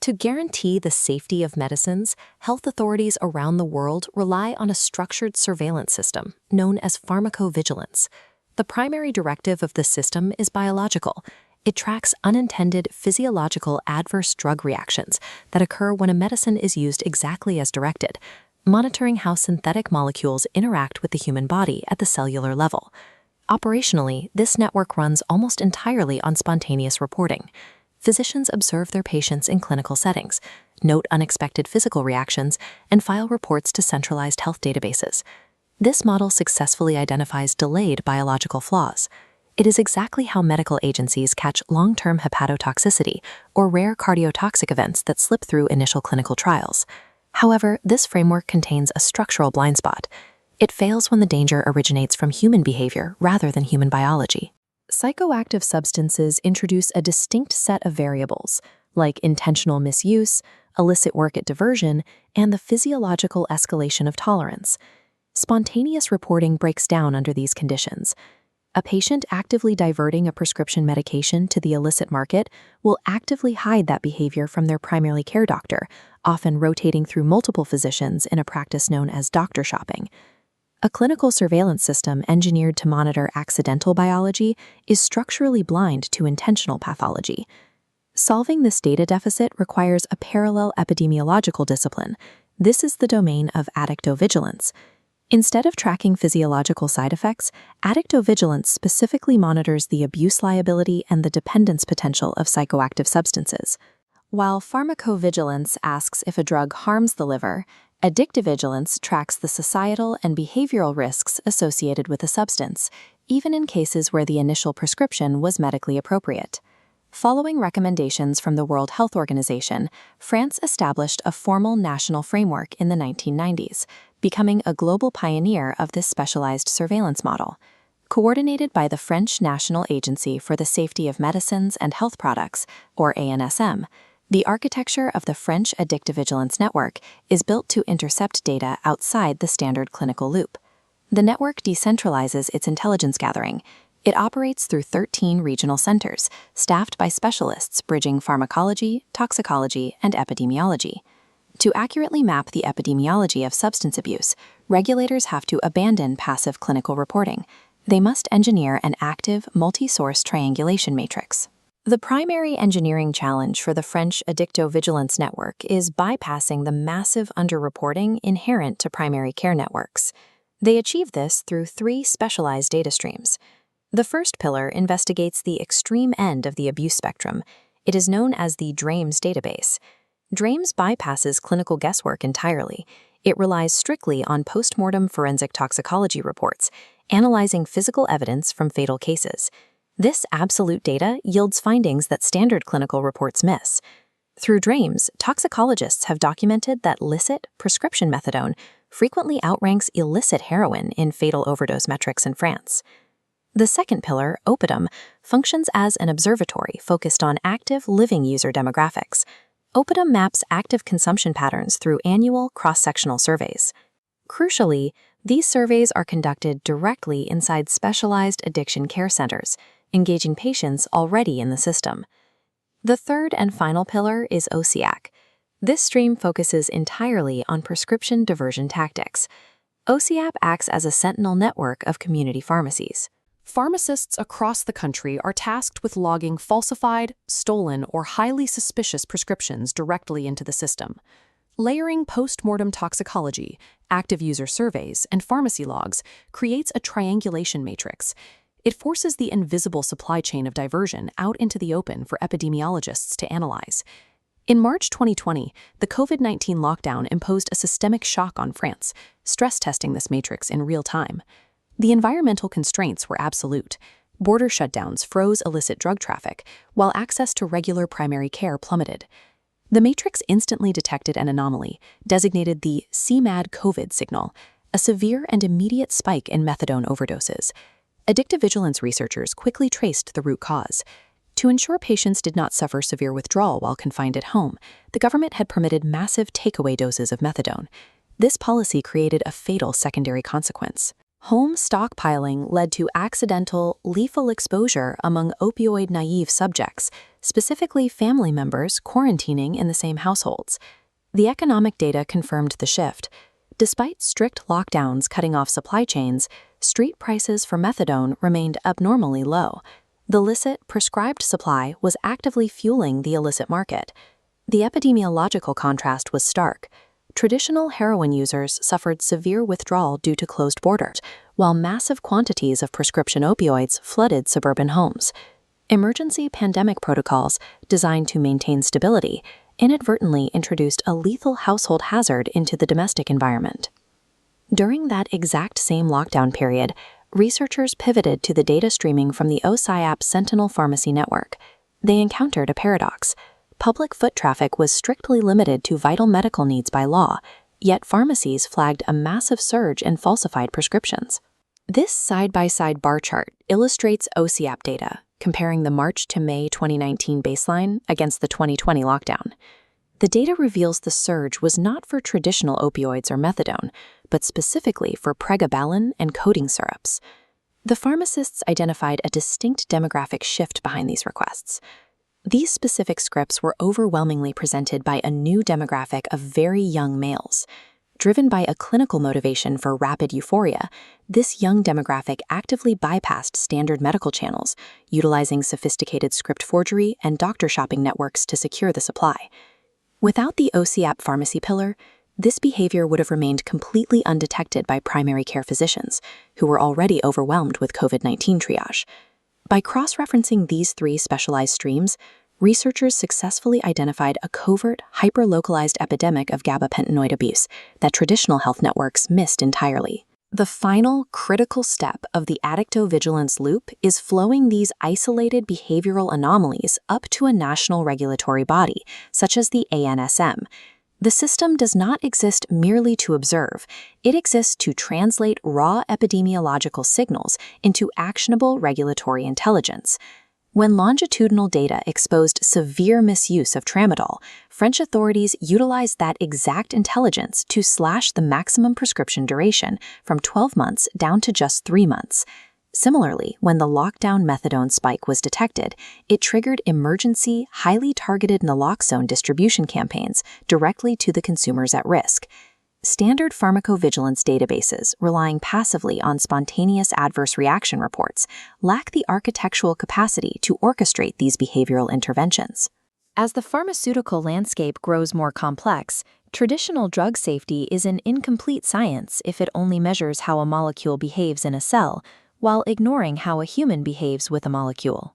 To guarantee the safety of medicines, health authorities around the world rely on a structured surveillance system known as pharmacovigilance. The primary directive of the system is biological. It tracks unintended physiological adverse drug reactions that occur when a medicine is used exactly as directed, monitoring how synthetic molecules interact with the human body at the cellular level. Operationally, this network runs almost entirely on spontaneous reporting. Physicians observe their patients in clinical settings, note unexpected physical reactions, and file reports to centralized health databases. This model successfully identifies delayed biological flaws. It is exactly how medical agencies catch long-term hepatotoxicity or rare cardiotoxic events that slip through initial clinical trials. However, this framework contains a structural blind spot. It fails when the danger originates from human behavior rather than human biology. Psychoactive substances introduce a distinct set of variables, like intentional misuse, illicit work at diversion, and the physiological escalation of tolerance. Spontaneous reporting breaks down under these conditions. A patient actively diverting a prescription medication to the illicit market will actively hide that behavior from their primary care doctor, often rotating through multiple physicians in a practice known as doctor shopping. A clinical surveillance system engineered to monitor accidental biology is structurally blind to intentional pathology. Solving this data deficit requires a parallel epidemiological discipline. This is the domain of addictovigilance. Instead of tracking physiological side effects, addictovigilance specifically monitors the abuse liability and the dependence potential of psychoactive substances. While pharmacovigilance asks if a drug harms the liver, addictovigilance tracks the societal and behavioral risks associated with a substance, even in cases where the initial prescription was medically appropriate. Following recommendations from the World Health Organization, France established a formal national framework in the 1990s, becoming a global pioneer of this specialized surveillance model. Coordinated by the French National Agency for the Safety of Medicines and Health Products, or ANSM, the architecture of the French Addictovigilance Network is built to intercept data outside the standard clinical loop. The network decentralizes its intelligence gathering. It operates through 13 regional centers, staffed by specialists bridging pharmacology, toxicology, and epidemiology. To accurately map the epidemiology of substance abuse, regulators have to abandon passive clinical reporting. They must engineer an active, multi-source triangulation matrix. The primary engineering challenge for the French Addictovigilance Network is bypassing the massive underreporting inherent to primary care networks. They achieve this through 3 specialized data streams. The first pillar investigates the extreme end of the abuse spectrum. It is known as the DRAMES database. DRAMES bypasses clinical guesswork entirely. It relies strictly on post-mortem forensic toxicology reports, analyzing physical evidence from fatal cases. This absolute data yields findings that standard clinical reports miss. Through DRAMES, toxicologists have documented that licit prescription methadone frequently outranks illicit heroin in fatal overdose metrics in France. The second pillar, Opidum, functions as an observatory focused on active living user demographics. Opidum maps active consumption patterns through annual cross-sectional surveys. Crucially, these surveys are conducted directly inside specialized addiction care centers, engaging patients already in the system. The third and final pillar is OCAC. This stream focuses entirely on prescription diversion tactics. OCAP acts as a sentinel network of community pharmacies. Pharmacists across the country are tasked with logging falsified, stolen, or highly suspicious prescriptions directly into the system. Layering post-mortem toxicology, active user surveys, and pharmacy logs creates a triangulation matrix. It forces the invisible supply chain of diversion out into the open for epidemiologists to analyze. In March 2020, the COVID-19 lockdown imposed a systemic shock on France, stress testing this matrix in real time. The environmental constraints were absolute. Border shutdowns froze illicit drug traffic, while access to regular primary care plummeted. The matrix instantly detected an anomaly, designated the CMAD COVID signal, a severe and immediate spike in methadone overdoses. Addictovigilance researchers quickly traced the root cause. To ensure patients did not suffer severe withdrawal while confined at home, the government had permitted massive takeaway doses of methadone. This policy created a fatal secondary consequence. Home stockpiling led to accidental, lethal exposure among opioid-naive subjects, specifically family members quarantining in the same households. The economic data confirmed the shift. Despite strict lockdowns cutting off supply chains, street prices for methadone remained abnormally low. The licit, prescribed supply was actively fueling the illicit market. The epidemiological contrast was stark. Traditional heroin users suffered severe withdrawal due to closed borders, while massive quantities of prescription opioids flooded suburban homes. Emergency pandemic protocols, designed to maintain stability, inadvertently introduced a lethal household hazard into the domestic environment. During that exact same lockdown period, researchers pivoted to the data streaming from the OSIAP Sentinel Pharmacy Network. They encountered a paradox. Public foot traffic was strictly limited to vital medical needs by law, yet pharmacies flagged a massive surge in falsified prescriptions. This side-by-side bar chart illustrates OSIAP data, comparing the March to May 2019 baseline against the 2020 lockdown. The data reveals the surge was not for traditional opioids or methadone, but specifically for pregabalin and coating syrups. The pharmacists identified a distinct demographic shift behind these requests. These specific scripts were overwhelmingly presented by a new demographic of very young males. Driven by a clinical motivation for rapid euphoria, this young demographic actively bypassed standard medical channels, utilizing sophisticated script forgery and doctor shopping networks to secure the supply. Without the OSIAP pharmacy pillar, this behavior would have remained completely undetected by primary care physicians, who were already overwhelmed with COVID-19 triage. By cross-referencing these three specialized streams, researchers successfully identified a covert, hyper-localized epidemic of gabapentinoid abuse that traditional health networks missed entirely. The final, critical step of the addictovigilance loop is flowing these isolated behavioral anomalies up to a national regulatory body, such as the ANSM. The system does not exist merely to observe. It exists to translate raw epidemiological signals into actionable regulatory intelligence. When longitudinal data exposed severe misuse of tramadol, French authorities utilized that exact intelligence to slash the maximum prescription duration from 12 months down to just 3 months. Similarly, when the lockdown methadone spike was detected, it triggered emergency, highly targeted naloxone distribution campaigns directly to the consumers at risk. Standard pharmacovigilance databases, relying passively on spontaneous adverse reaction reports, lack the architectural capacity to orchestrate these behavioral interventions. As the pharmaceutical landscape grows more complex, traditional drug safety is an incomplete science if it only measures how a molecule behaves in a cell, while ignoring how a human behaves with a molecule.